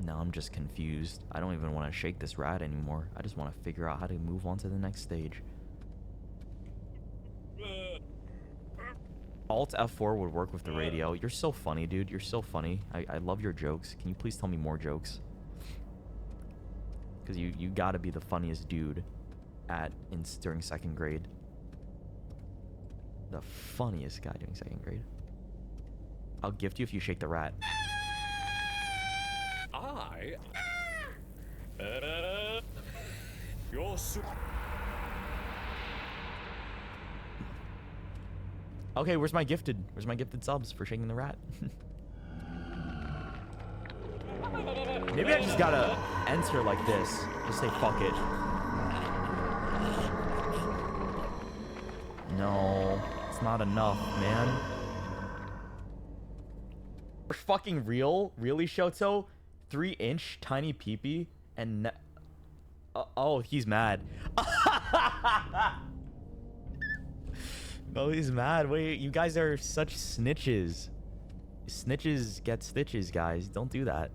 Now I'm just confused. I don't even want to shake this rat anymore. I just want to figure out how to move on to the next stage. Alt F4 would work with the radio. You're so funny, dude. You're so funny. I love your jokes. Can you please tell me more jokes? Because you gotta be the funniest dude during 2nd grade. The funniest guy during 2nd grade. I'll gift you if you shake the rat. You're Okay, where's my gifted subs for shaking the rat? Maybe I just gotta enter like this. Just say fuck it. No, it's not enough, man. We're fucking real? Really, Shoto? 3-inch tiny peepee and oh, he's mad. No, he's mad. Wait, you guys are such snitches. Snitches get stitches, guys. Don't do that.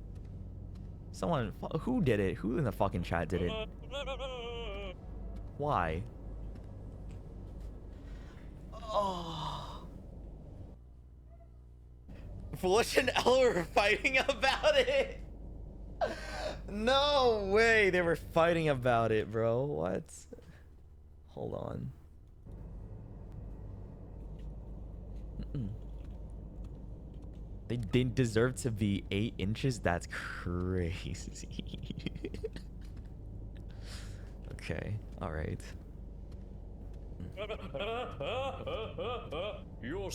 Someone, who did it? Who in the fucking chat did it? Why? Oh. Foolish and Elle were fighting about it. No way, they were fighting about it, bro. What? Hold on. They deserve to be 8 inches? That's crazy. Okay, alright. You're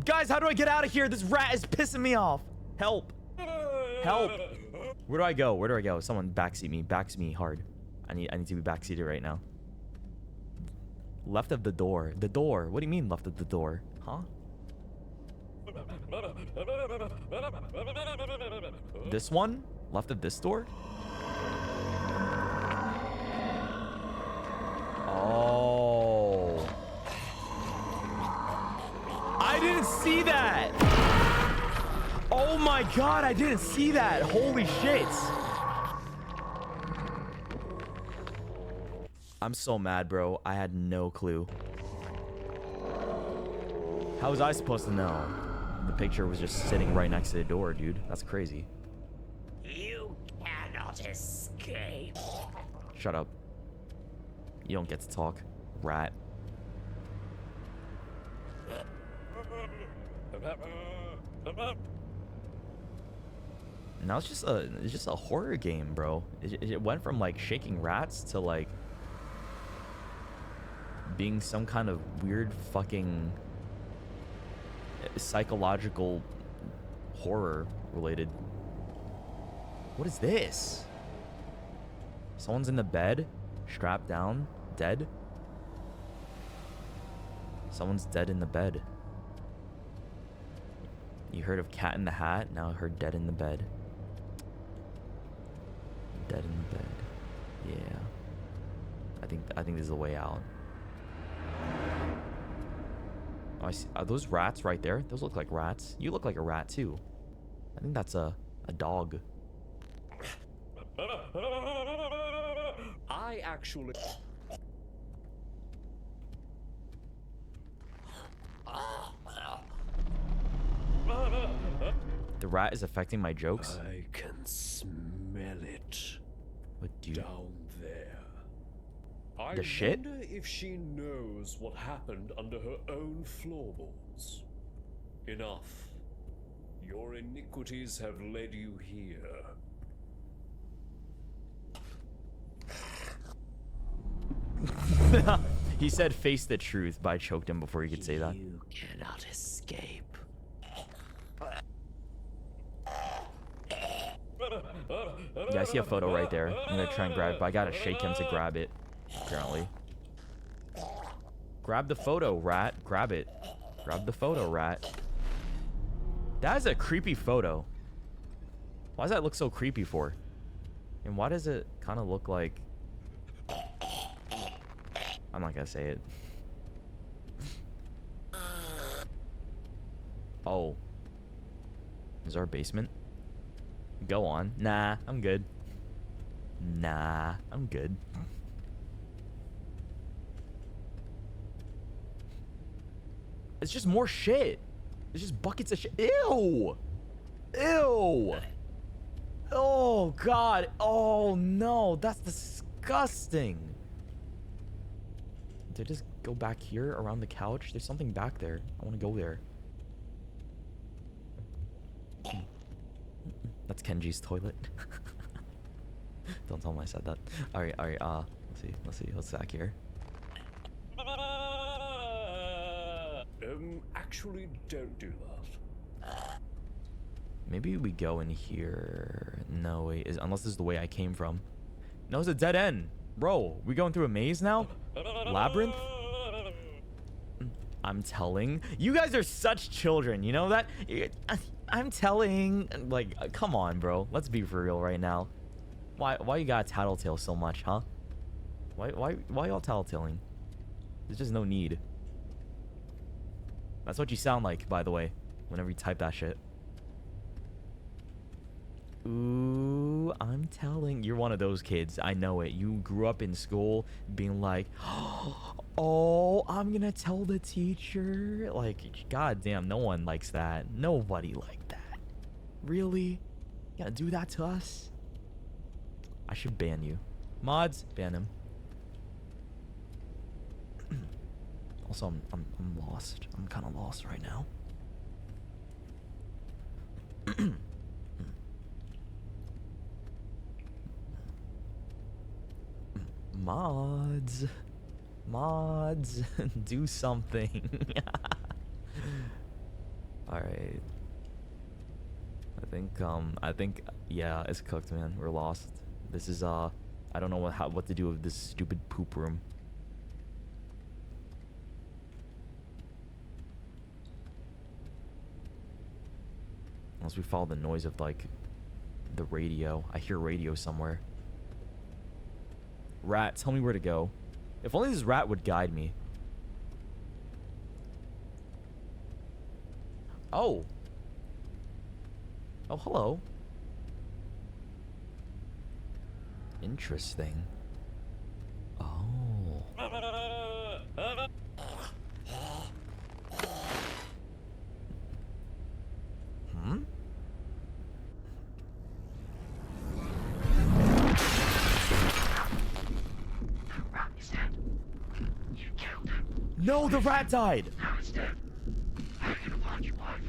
Guys, how do I get out of here? This rat is pissing me off. Help. Help. Where do I go? Where do I go? Someone backseat me. Backseat me hard. I need to be backseated right now. Left of the door. The door. What do you mean left of the door? Huh? This one? Left of this door? Oh. I didn't see that. Oh my god, I didn't see that. Holy shit. I'm so mad, bro. I had no clue. How was I supposed to know? The picture was just sitting right next to the door, dude. That's crazy. You cannot escape. Shut up. You don't get to talk, rat. Now it's just a horror game, bro. It went from like shaking rats to like being some kind of weird fucking psychological horror related. What is this? Someone's in the bed, strapped down, dead. Someone's dead in the bed. You heard of Cat in the Hat, now I heard dead in the bed. Dead in the bed. Yeah. I think this is the way out. Oh, I see. Are those rats right there? Those look like rats. You look like a rat too. I think that's a dog. I actually... The rat is affecting my jokes. I can smell it. What, dude? Down there. I The shit? wonder if she knows what happened under her own floorboards. Enough. Your iniquities have led you here. He said face the truth, but I choked him before he could say that. You cannot escape. Yeah, I see a photo right there. I'm gonna try and grab it, but I gotta shake him to grab it, apparently. Grab the photo, rat. Grab it. Grab the photo, rat. That is a creepy photo. Why does that look so creepy for? And why does it kind of look like... I'm not gonna say it. Oh. Is there a basement? Go on. Nah, I'm good. Nah, I'm good. It's just more shit. It's just buckets of shit. Ew! Ew! Oh, God. Oh, no. That's disgusting. Did I just go back here around the couch? There's something back there. I want to go there. That's Kenji's toilet. Don't tell him I said that. Alright, let's see. What's back here? Actually, don't do that. Maybe we go in here. No, wait. Unless this is the way I came from. No, it's a dead end. Bro, we going through a maze now? Labyrinth? I'm telling. You guys are such children. You know that? I'm telling. Like, come on, bro. Let's be for real right now. Why you gotta tattletale so much, huh? Why y'all tattletaling? There's just no need. That's what you sound like, by the way, whenever you type that shit. Ooh, I'm telling. You're one of those kids. I know it. You grew up in school being like, oh, I'm gonna tell the teacher. Like, goddamn, no one likes that. Nobody liked that. Really? You gotta do that to us? I should ban you. Mods, ban him. Also, I'm lost. I'm kind of lost right now. Mods, do something. All right. I think, yeah, it's cooked, man. We're lost. This is I don't know what to do with this stupid poop room. Unless we follow the noise of, like, the radio. I hear radio somewhere. Rat, tell me where to go. If only this rat would guide me. Oh. Oh, hello. Interesting. Oh. Hmm? No, the rat died! Now it's dead. How are you gonna find your wife?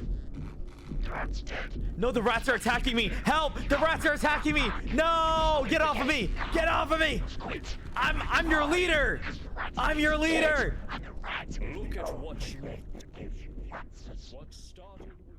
The rat's dead. No, the rats are attacking me! Help! The rats are attacking me! No! Get off of me! Get off of me! I'm your leader! I'm your leader! Look at what you... What started with...